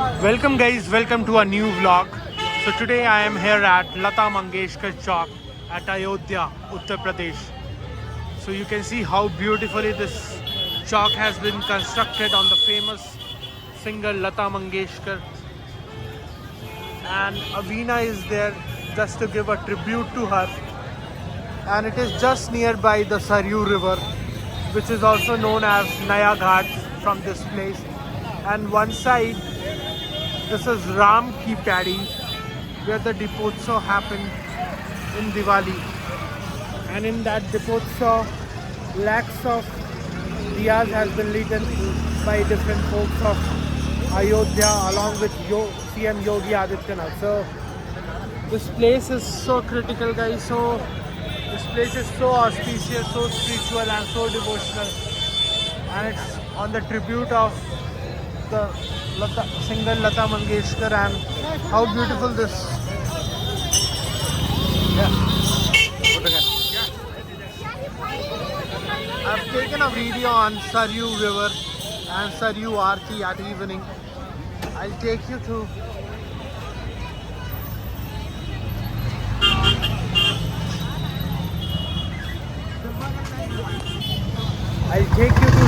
Welcome guys, welcome to a new vlog. So today I am here at Lata Mangeshkar Chowk at Ayodhya, Uttar Pradesh. So you can see how beautifully this chalk has been constructed on the famous singer Lata Mangeshkar. And Aveena is there just to give a tribute to her. And it is just nearby the Saryu River, which is also known as Naya Ghat from this place. And one side, this is Ram Ki Paddy, where the Dipotsav happened in Diwali. And in that Dipotsav, lakhs of diyas has been lit by different folks of Ayodhya along with CM Yogi Adityanath. So this place is so critical, guys. So this place is so auspicious, so spiritual and so devotional. And it's on the tribute of the singer Lata Mangeshkar, and how beautiful this. I've taken a video on Saryu River and Saryu Aarti at evening. I'll take you to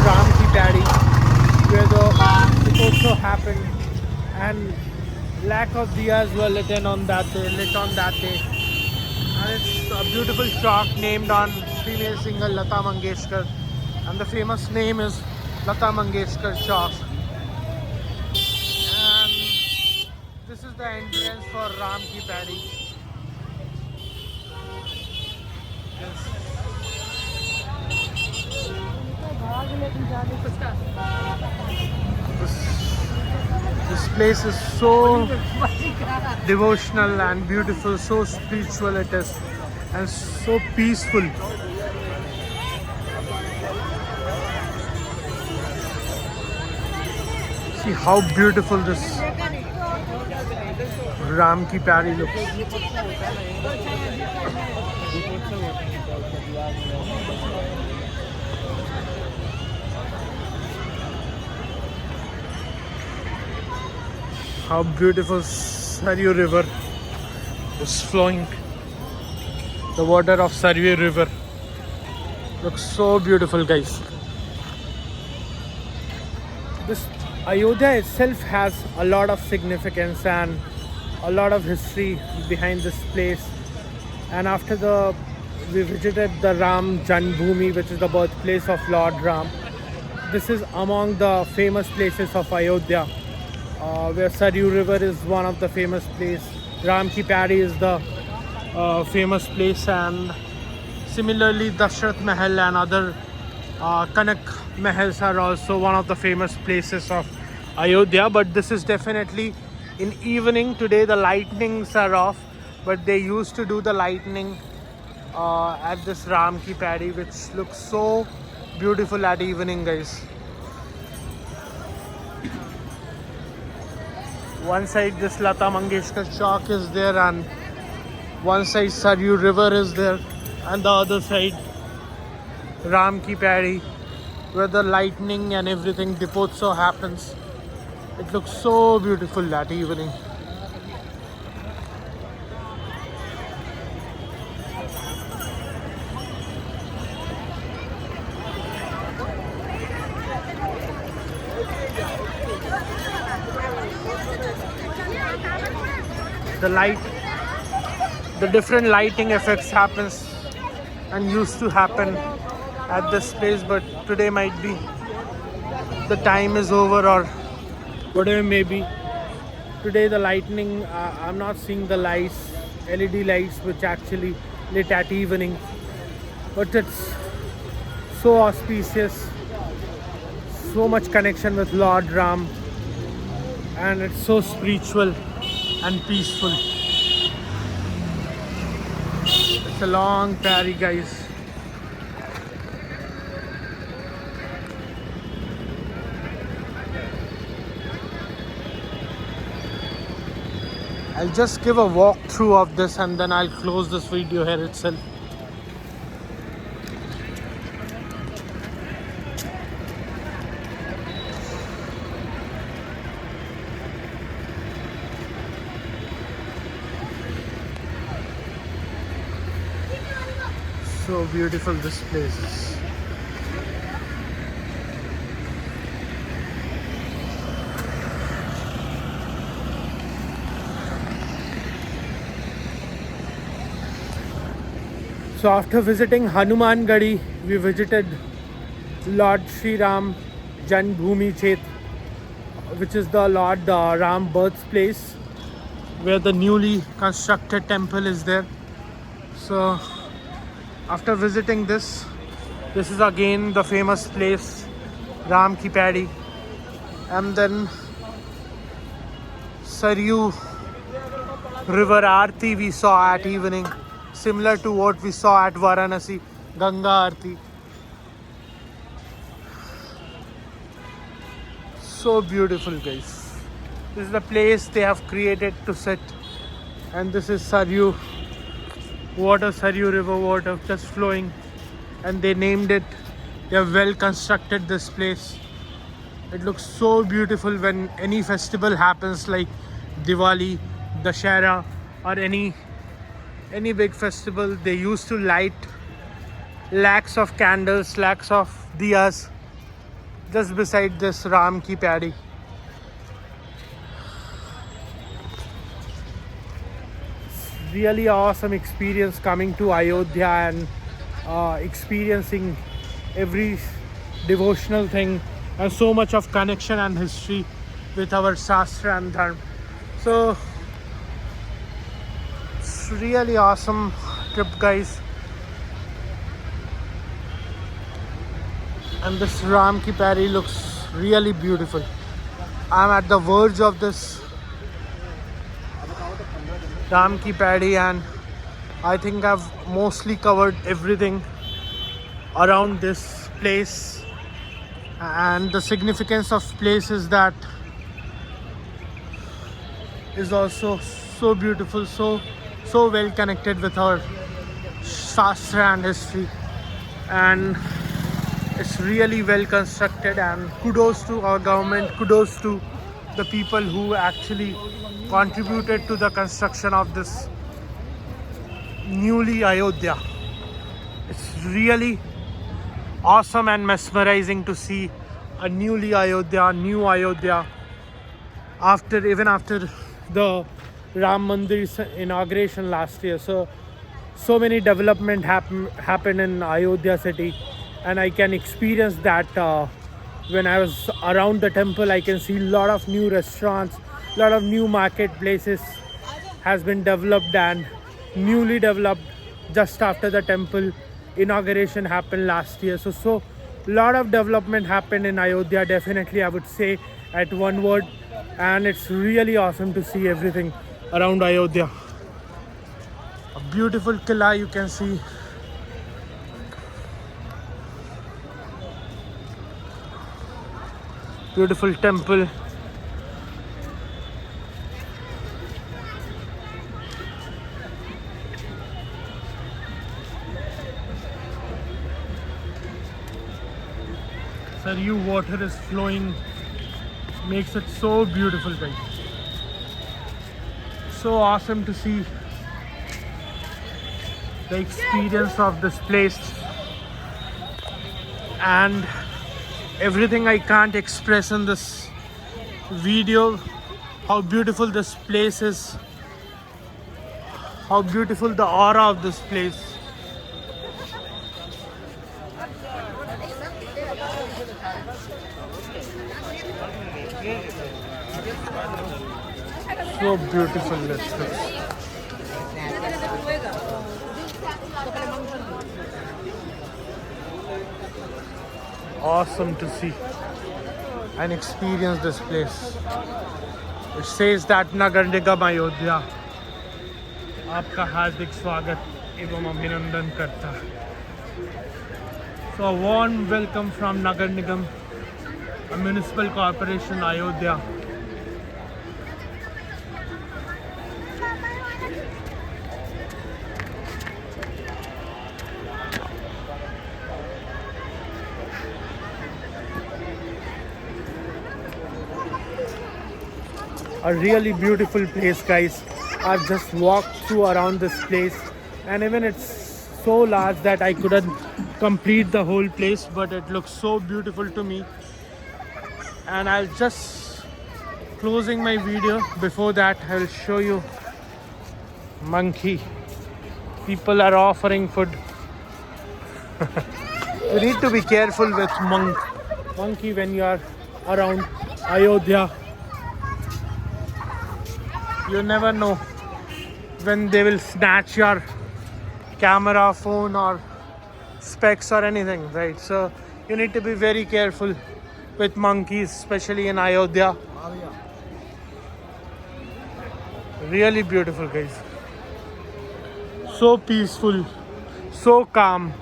Ram Ki Paddy, where the also happened, and lack of diyas were lit on that day. And it's a beautiful chalk named on female singer Lata Mangeshkar, and the famous name is Lata Mangeshkar Chalk. And this is the entrance for Ram Ki Paddy. This place is so devotional and beautiful, so spiritual it is, and so peaceful. See how beautiful this Ram Ki Paddy looks. How beautiful Saryu River is flowing. The water of Saryu River looks so beautiful, guys. This Ayodhya itself has a lot of significance and a lot of history behind this place. And after we visited the Ram Janmabhoomi, which is the birthplace of Lord Ram. This is among the famous places of Ayodhya. Where Saryu River is one of the famous place. Ram Ki Paddy is the famous place, and similarly Dashrath Mahal and other Kanak Mahals are also one of the famous places of Ayodhya. But this is definitely in evening. Today the lightnings are off, but they used to do the lightning at this Ram Ki Paddy, which looks so beautiful at evening, guys. One side this Lata Mangeshkar Chowk is there, and one side Saryu River is there, and the other side Ram Ki Paddy, where the lightning and everything Dipotsav happens. It looks so beautiful that evening. The different lighting effects happens and used to happen at this place, but today might be the time is over or whatever may be. Today the lightning, I'm not seeing the lights, LED lights which actually lit at evening, but it's so auspicious, so much connection with Lord Ram, and it's so spiritual and peaceful. It's a long ferry, guys. I'll just give a walkthrough of this and then I'll close this video here itself. So beautiful this place is. So after visiting Hanuman Gadi, we visited Lord Sri Ram Janmabhoomi Kshetra, which is the Lord Ram birthplace, where the newly constructed temple is there. So after visiting this is again the famous place, Ram Ki Padi, and then Saryu River Aarti we saw at evening, similar to what we saw at Varanasi, Ganga Aarti. So beautiful, guys. This is the place they have created to sit, and this is Saryu water, Saryu river water just flowing, and they named it. They have well constructed this place. It looks so beautiful when any festival happens, like Diwali, Dashera, or any big festival. They used to light lakhs of candles, lakhs of diyas just beside this Ram Ki Padi. Really awesome experience coming to Ayodhya and experiencing every devotional thing, and so much of connection and history with our Shastra and Dharma. So it's really awesome trip, guys. And this Ram Ki Padi looks really beautiful. I'm at the verge of this Ram Ki Padi, and I think I've mostly covered everything around this place. And the significance of place is that is also so beautiful, so well connected with our Shastra and history, and it's really well constructed. And kudos to our government, kudos to the people who actually contributed to the construction of this newly Ayodhya. It's really awesome and mesmerizing to see a newly Ayodhya, new Ayodhya, after the Ram Mandir inauguration last year. So many development happened in Ayodhya city, and I can experience that when I was around the temple. I can see a lot of new restaurants, a lot of new marketplaces has been developed and newly developed just after the temple inauguration happened last year. So lot of development happened in Ayodhya, definitely I would say at one word, and it's really awesome to see everything around Ayodhya. A beautiful Killa you can see. Beautiful temple. Saryu water is flowing, makes it so beautiful, guys. So awesome to see the experience of this place, and everything I can't express in this video. How beautiful this place is, how beautiful the aura of this place. So beautiful this place. Awesome to see and experience this place. It says that Nagar Nigam Ayodhya आपका हार्दिक स्वागत एवं अभिनंदन करता है. So a warm welcome from Nagar Nigam, a municipal corporation, Ayodhya. A really beautiful place, guys. I've just walked through around this place, and even it's so large that I couldn't complete the whole place, but it looks so beautiful to me. And I'll just closing my video. Before that, I'll show you monkey. People are offering food. You need to be careful with monkey when you are around Ayodhya. You never know when they will snatch your camera, phone or specs or anything, right? So you need to be very careful with monkeys, especially in Ayodhya. Really beautiful, guys. So peaceful, so calm.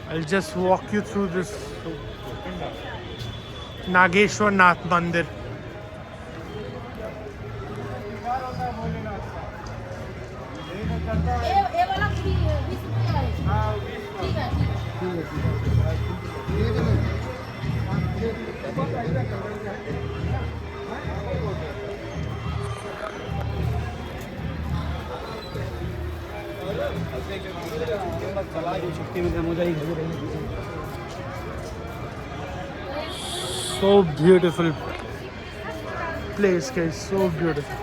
I'll just walk you through this Nageshwar Nath Mandir. So beautiful place, guys. So beautiful.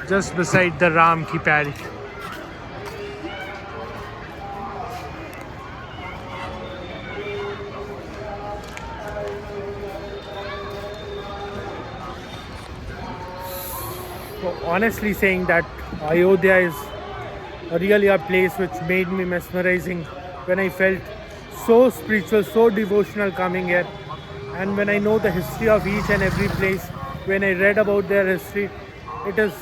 Just beside the Ram Ki Paddy. So honestly saying that Ayodhya is really a place which made me mesmerizing when I felt so spiritual, so devotional coming here. And when I know the history of each and every place, when I read about their history, it is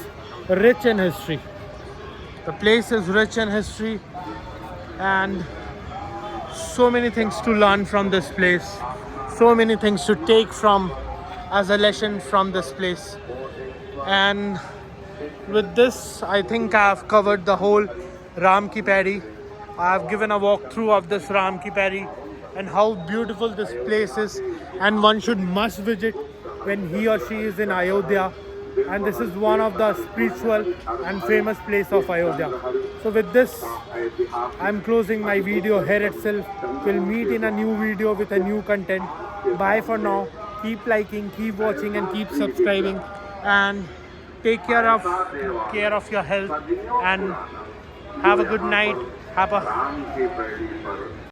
rich in history. The place is rich in history and so many things to learn from this place, so many things to take from as a lesson from this place. And with this, I think I have covered the whole Ram Ki Paddy. I have given a walkthrough of this Ram Ki Paddy and how beautiful this place is, and one should must visit when he or she is in Ayodhya. And this is one of the spiritual and famous place of Ayodhya. So with this, I'm closing my video here itself. We'll meet in a new video with a new content. Bye for now. Keep liking, keep watching and keep subscribing, and take care of your health and have a good night. Have a